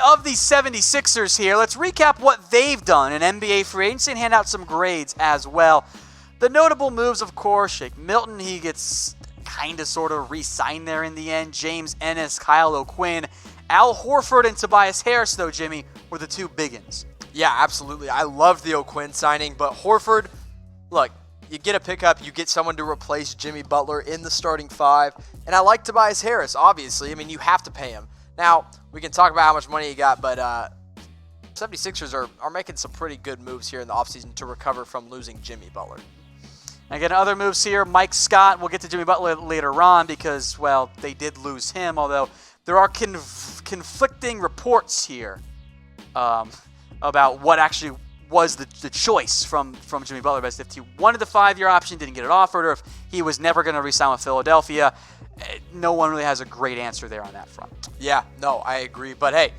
of the 76ers here, let's recap what they've done in NBA free agency and hand out some grades as well. The notable moves, of course, Shake Milton, he gets kind of sort of re-signed there in the end. James Ennis, Kyle O'Quinn, Al Horford, and Tobias Harris, though, Jimmy, were the two biggins. Yeah, absolutely. I loved the O'Quinn signing, but Horford, look, you get a pickup, you get someone to replace Jimmy Butler in the starting five, and I like Tobias Harris, obviously. I mean, you have to pay him. Now, we can talk about how much money he got, but 76ers are making some pretty good moves here in the offseason to recover from losing Jimmy Butler. Again, other moves here, Mike Scott, we'll get to Jimmy Butler later on because, well, they did lose him, although there are conflicting reports here about what actually was the choice from Jimmy Butler, as if he wanted the 5-year option, didn't get it offered, or if he was never going to re-sign with Philadelphia. No one really has a great answer there on that front. Yeah, no, I agree. But hey,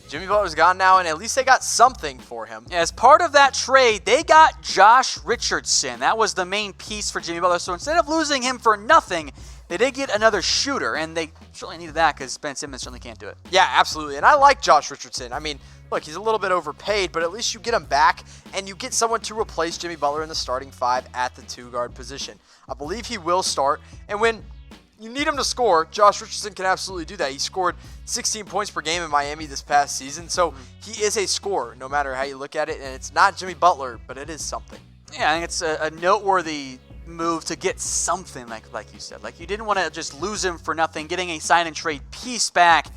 Jimmy Butler's gone now, and at least they got something for him. As part of that trade, they got Josh Richardson. That was the main piece for Jimmy Butler. So instead of losing him for nothing, they did get another shooter, and they certainly needed that because Ben Simmons certainly can't do it. Yeah, absolutely. And I like Josh Richardson. I mean, look, he's a little bit overpaid, but at least you get him back, and you get someone to replace Jimmy Butler in the starting five at the two-guard position. I believe he will start, and when you need him to score, Josh Richardson can absolutely do that. He scored 16 points per game in Miami this past season, so he is a scorer no matter how you look at it, and it's not Jimmy Butler, but it is something. Yeah, I think it's a noteworthy move to get something, like you said. Like, you didn't want to just lose him for nothing. Getting a sign-and-trade piece back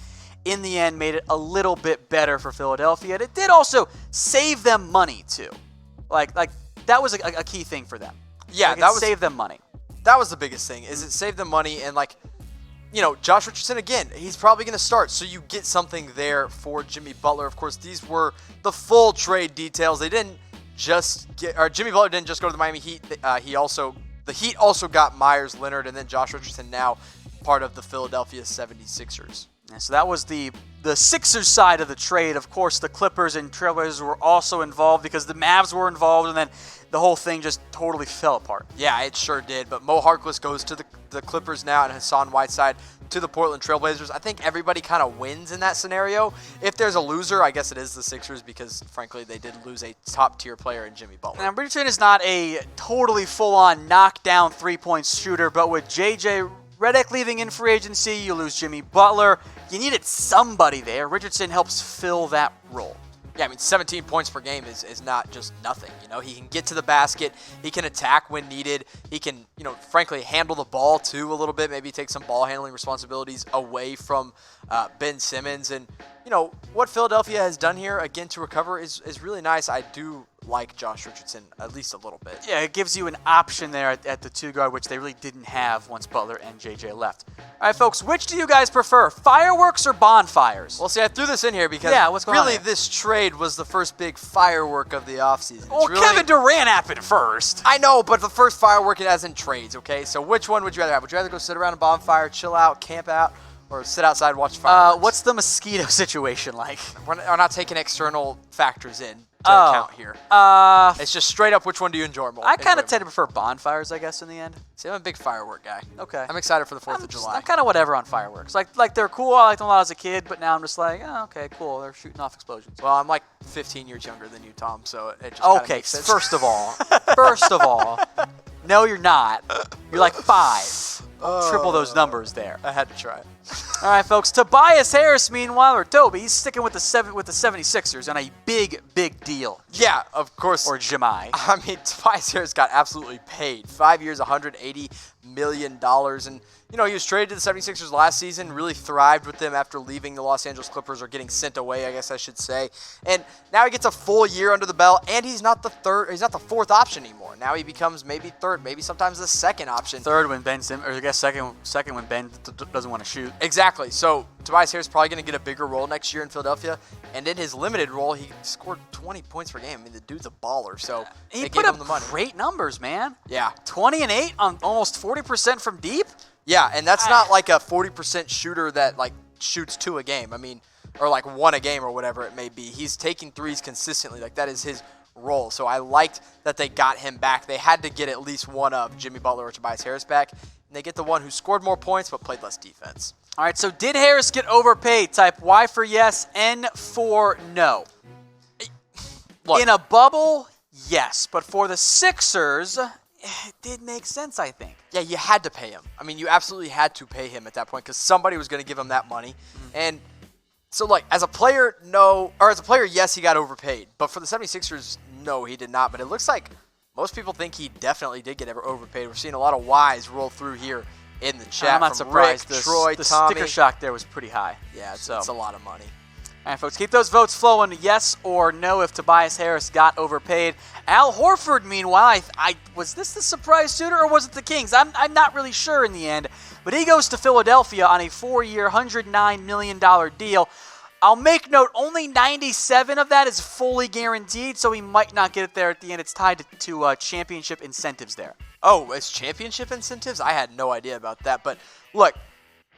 in the end made it a little bit better for Philadelphia. And it did also save them money, too. Like that was a key thing for them. Yeah, that saved them money. That was the biggest thing, is it saved them money, and Josh Richardson, again, he's probably going to start, so you get something there for Jimmy Butler. Of course, these were the full trade details. They didn't just Jimmy Butler didn't just go to the Miami Heat. The Heat also got Myers Leonard, and then Josh Richardson now part of the Philadelphia 76ers. Yeah, so that was the Sixers side of the trade. Of course, the Clippers and Trailblazers were also involved because the Mavs were involved, and then the whole thing just totally fell apart. Yeah, it sure did. But Mo Harkless goes to the Clippers now, and Hassan Whiteside to the Portland Trailblazers. I think everybody kind of wins in that scenario. If there's a loser, I guess it is the Sixers because, frankly, they did lose a top-tier player in Jimmy Butler. Now, Richardson is not a totally full-on knockdown three-point shooter, but with J.J. Redick leaving in free agency, you lose Jimmy Butler. You needed somebody there. Richardson helps fill that role. Yeah, I mean, 17 points per game is not just nothing. He can get to the basket. He can attack when needed. He can, frankly, handle the ball, too, a little bit. Maybe take some ball handling responsibilities away from Ben Simmons. And, what Philadelphia has done here, again, to recover is really nice. I do like Josh Richardson at least a little bit. Yeah, it gives you an option there at the two-guard, which they really didn't have once Butler and JJ left. All right, folks, which do you guys prefer, fireworks or bonfires? Well, see, I threw this in here because what's going really on this trade was the first big firework of the offseason. Well, Kevin Durant happened first. I know, but the first firework it has in trades, okay? So which one would you rather have? Would you rather go sit around a bonfire, chill out, camp out, or sit outside and watch fireworks? What's the mosquito situation like? We're not taking external factors in to account here. It's just straight up, which one do you enjoy more? I kind of tend to prefer bonfires, I guess, in the end. See, I'm a big firework guy. Okay. I'm excited for the 4th of July. I'm kind of whatever on fireworks. Like they're cool. I liked them a lot as a kid, but now I'm just like, oh, okay, cool. They're shooting off explosions. Well, I'm like 15 years younger than you, Tom, so it just okay, makes sense. first of all, no, you're not. You're like 5. Triple those numbers there. I had to try it. All right, folks. Tobias Harris, meanwhile, or Toby, he's sticking with the 76ers on a big deal. Yeah, of course. Or Jemai. I mean, Tobias Harris got absolutely paid. 5 years, $180 million. And, he was traded to the 76ers last season, really thrived with them after leaving the Los Angeles Clippers, or getting sent away, I guess I should say. And now he gets a full year under the belt, and he's not the fourth option anymore. Now he becomes maybe third, maybe sometimes the second option. Third when Ben Simmons, or I guess second when Ben doesn't want to shoot. Exactly. So Tobias Harris is probably going to get a bigger role next year in Philadelphia. And in his limited role, he scored 20 points per game. I mean, the dude's a baller. So he they put gave up him the money. Great numbers, man. Yeah. 20 and 8 on almost 40% from deep. Yeah, and that's not like a 40% shooter that shoots 2 a game. I mean, or 1 a game or whatever it may be. He's taking threes consistently. That is his role. So I liked that they got him back. They had to get at least one of Jimmy Butler or Tobias Harris back. and they get the one who scored more points but played less defense. All right, so did Harris get overpaid? Type Y for yes, N for no. Look, in a bubble, yes. But for the Sixers, it did make sense, I think. Yeah, you had to pay him. I mean, you absolutely had to pay him at that point because somebody was going to give him that money. And so, like, as a player, no. Or as a player, yes, he got overpaid. But for the 76ers, no, he did not. But it looks like most people think he definitely did get overpaid. We're seeing a lot of Ys roll through here in the chat. I'm not surprised. Rick, Troy, the Tommy. sticker shock there was pretty high. Yeah, it's a lot of money. All right, folks, keep those votes flowing. Yes or no if Tobias Harris got overpaid. Al Horford, meanwhile, was this the surprise suitor or was it the Kings? I'm not really sure in the end. But he goes to Philadelphia on a 4-year, $109 million deal. I'll make note, only 97 of that is fully guaranteed, so he might not get it there at the end. It's tied to championship incentives there. Oh, it's championship incentives? I had no idea about that. But look,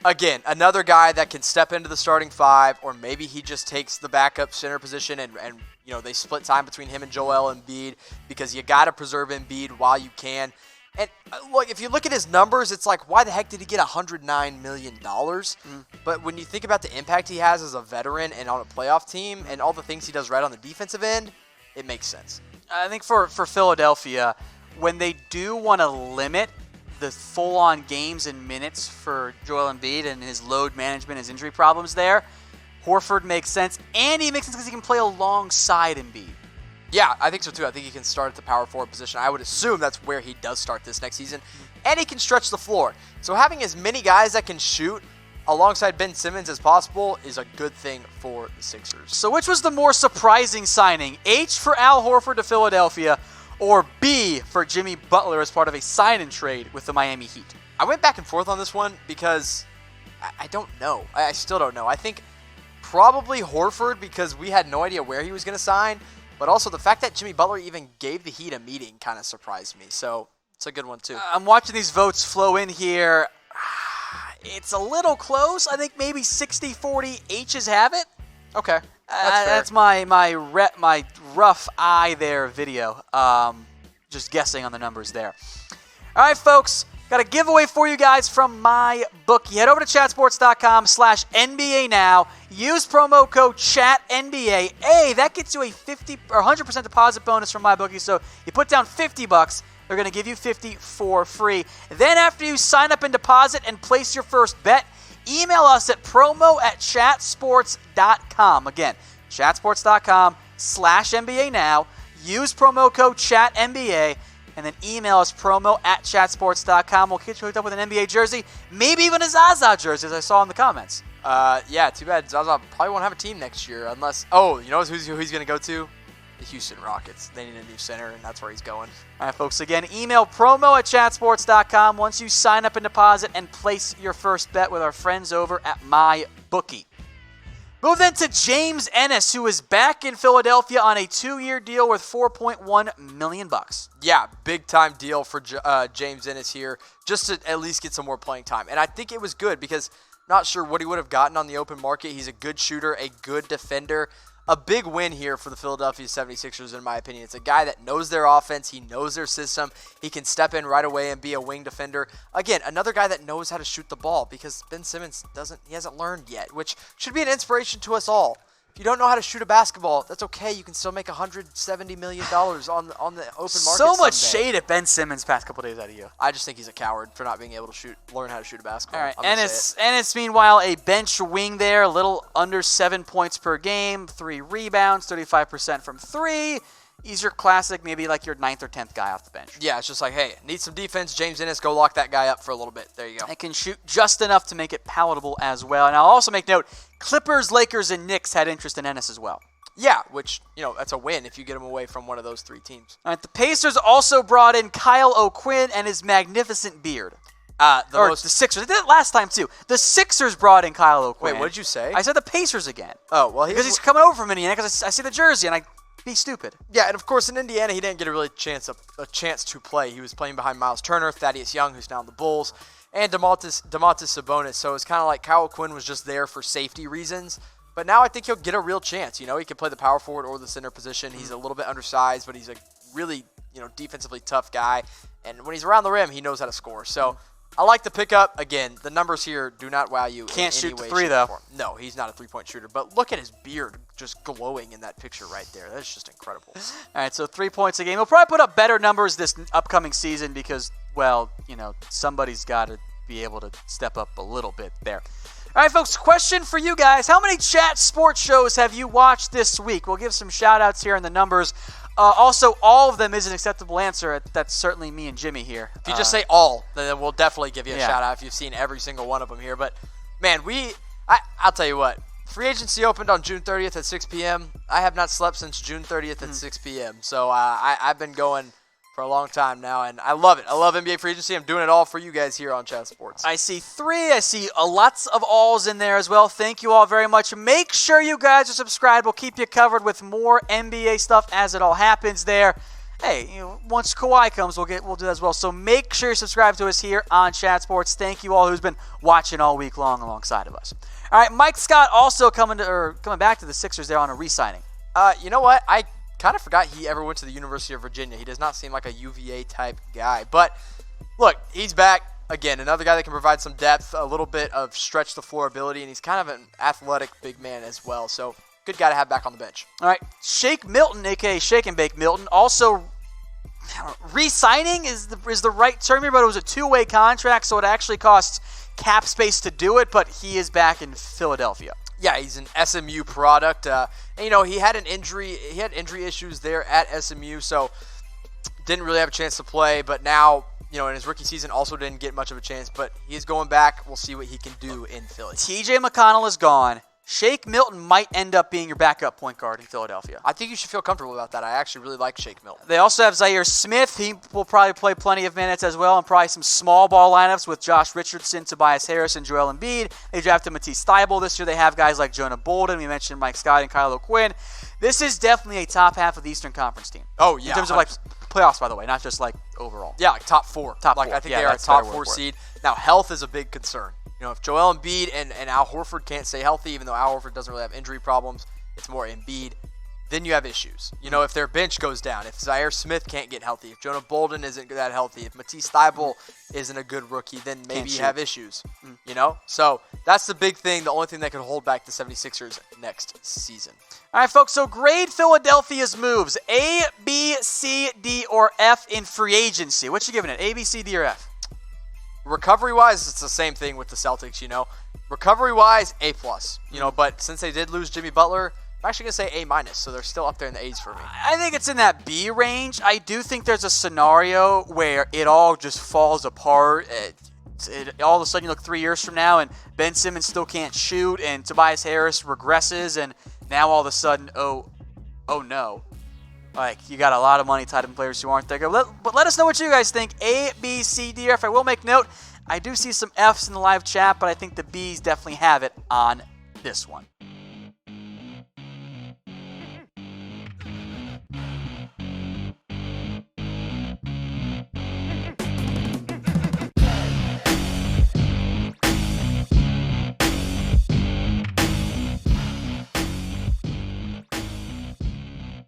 again, another guy that can step into the starting five, or maybe he just takes the backup center position and you know, they split time between him and Joel Embiid because you got to preserve Embiid while you can. And look, if you look at his numbers, it's like, why the heck did he get $109 million? But when you think about the impact he has as a veteran and on a playoff team and all the things he does right on the defensive end, it makes sense. I think for Philadelphia, when they do want to limit the full-on games and minutes for Joel Embiid and his load management, his injury problems there, Horford makes sense, and he makes sense because he can play alongside Embiid. Yeah, I think so too. I think he can start at the power forward position. I would assume that's where he does start this next season. And he can stretch the floor. So having as many guys that can shoot alongside Ben Simmons as possible is a good thing for the Sixers. So which was the more surprising signing? H for Al Horford to Philadelphia, or B for Jimmy Butler as part of a sign-and trade with the Miami Heat? I went back and forth on this one because I don't know. I still don't know. I think probably Horford because we had no idea where he was going to sign. But also the fact that Jimmy Butler even gave the Heat a meeting kind of surprised me. So it's a good one too. I'm watching these votes flow in here. It's a little close. I think maybe 60-40 H's have it. Okay. That's my rough eye there video. Just guessing on the numbers there. All right, folks. Got a giveaway for you guys from my bookie. Head over to chatsports.com/NBA now. Use promo code CHATNBA. Hey, that gets you a 50 or 100% deposit bonus from my bookie. So you put down $50, they're going to give you $50 for free. Then after you sign up and deposit and place your first bet, email us at promo@chatsports.com. Again, chatsports.com/NBA now. Use promo code CHATNBA. And then email us promo@chatsports.com. We'll get you hooked up with an NBA jersey, maybe even a Zaza jersey, as I saw in the comments. Yeah, too bad Zaza probably won't have a team next year unless... Oh, you know who he's going to go to? The Houston Rockets. They need a new center, and that's where he's going. All right, folks. Again, email promo@chatsports.com once you sign up and deposit and place your first bet with our friends over at MyBookie. Move then to James Ennis, who is back in Philadelphia on a 2-year deal worth $4.1 million. Yeah, big-time deal for James Ennis here, just to at least get some more playing time. And I think it was good because not sure what he would have gotten on the open market. He's a good shooter, a good defender. A big win here for the Philadelphia 76ers, in my opinion. It's a guy that knows their offense. He knows their system. He can step in right away and be a wing defender. Again, another guy that knows how to shoot the ball because Ben Simmons hasn't learned yet, which should be an inspiration to us all. If you don't know how to shoot a basketball, that's okay. You can still make $170 million on the open market So much someday. shade at Ben Simmons past couple days out of you. I just think he's a coward for not being able to learn how to shoot a basketball. All right, Ennis, meanwhile, a bench wing there, a little under 7 points per game, 3 rebounds, 35% from 3. He's your classic, maybe like your 9th or 10th guy off the bench. Yeah, it's just like, hey, need some defense. James Ennis, go lock that guy up for a little bit. There you go. And can shoot just enough to make it palatable as well. And I'll also make note, Clippers, Lakers, and Knicks had interest in Ennis as well. Yeah, which, that's a win if you get him away from one of those 3 teams. All right, the Pacers also brought in Kyle O'Quinn and his magnificent beard. The Sixers. They did it last time, too. The Sixers brought in Kyle O'Quinn. Wait, what did you say? I said the Pacers again. Oh, well, because he's coming over from Indiana because I see the jersey and I be stupid. Yeah, and of course in Indiana he didn't get a chance to play. He was playing behind Miles Turner, Thaddeus Young, who's now in the Bulls, and Domantas Sabonis. So it's kind of like Kyle Quinn was just there for safety reasons. But now I think he'll get a real chance. He can play the power forward or the center position. He's a little bit undersized, but he's a really defensively tough guy. And when he's around the rim, he knows how to score. So I like the pickup. Again, the numbers here do not wow you. Can't in shoot any the way, three, shape, though. or form. No, he's not a three-point shooter. But look at his beard just glowing in that picture right there. That's just incredible. All right, so 3 points a game. He'll probably put up better numbers this upcoming season because, well, somebody's got to be able to step up a little bit there. All right, folks, question for you guys. How many chat sports shows have you watched this week? We'll give some shout-outs here in the numbers. Also, all of them is an acceptable answer. That's certainly me and Jimmy here. If you just say all, then we'll definitely give you a Yeah. shout-out if you've seen every single one of them here. But, man, I'll tell you what. Free agency opened on June 30th at 6 p.m. I have not slept since June 30th at 6 p.m. So I've been going for a long time now, and I love it. I love NBA free agency. I'm doing it all for you guys here on Chat Sports. I see 3. I see lots of alls in there as well. Thank you all very much. Make sure you guys are subscribed. We'll keep you covered with more NBA stuff as it all happens there. Hey, once Kawhi comes, we'll do that as well. So make sure you subscribe to us here on Chat Sports. Thank you all who's been watching all week long alongside of us. All right, Mike Scott also coming back to the Sixers there on a re-signing. You know what? I kind of forgot he ever went to the University of Virginia. He does not seem like a UVA type guy. But look, he's back. Again, another guy that can provide some depth, a little bit of stretch the floor ability, and he's kind of an athletic big man as well. So good guy to have back on the bench. All right, Shake Milton, a.k.a. Shake and Bake Milton, also re-signing is the right term here, but it was a 2-way contract, so it actually costs cap space to do it, but he is back in Philadelphia. Yeah, he's an SMU product. And, he had an injury. He had injury issues there at SMU, so didn't really have a chance to play. But now, in his rookie season, also didn't get much of a chance. But he's going back. We'll see what he can do in Philly. TJ McConnell is gone. Shake Milton might end up being your backup point guard in Philadelphia. I think you should feel comfortable about that. I actually really like Shake Milton. They also have Zaire Smith. He will probably play plenty of minutes as well, and probably some small ball lineups with Josh Richardson, Tobias Harris, and Joel Embiid. They drafted Matisse Thybulle this year. They have guys like Jonah Bolden. We mentioned Mike Scott and Kyle O'Quinn. This is definitely a top half of the Eastern Conference team. Oh, yeah. In terms of playoffs, by the way, not just overall. Yeah, top 4. Top 4. I think Yeah, they are a that's a better top word 4 for it. seed. Now, health is a big concern. If Joel Embiid and Al Horford can't stay healthy, even though Al Horford doesn't really have injury problems, it's more Embiid, then you have issues. If their bench goes down, if Zaire Smith can't get healthy, if Jonah Bolden isn't that healthy, if Matisse Thybulle isn't a good rookie, then maybe you have issues. So that's the big thing, the only thing that could hold back the 76ers next season. All right, folks, so grade Philadelphia's moves. A, B, C, D, or F in free agency. What you giving it, A, B, C, D, or F? Recovery-wise, it's the same thing with the Celtics, Recovery-wise, A+. But since they did lose Jimmy Butler, I'm actually going to say A-, so they're still up there in the A's for me. I think it's in that B range. I do think there's a scenario where it all just falls apart. All of a sudden you look 3 years from now and Ben Simmons still can't shoot and Tobias Harris regresses and now all of a sudden, oh no. You got a lot of money tied in players who aren't there. But let us know what you guys think. A, B, C, D, or F. I will make note, I do see some Fs in the live chat, but I think the Bs definitely have it on this one.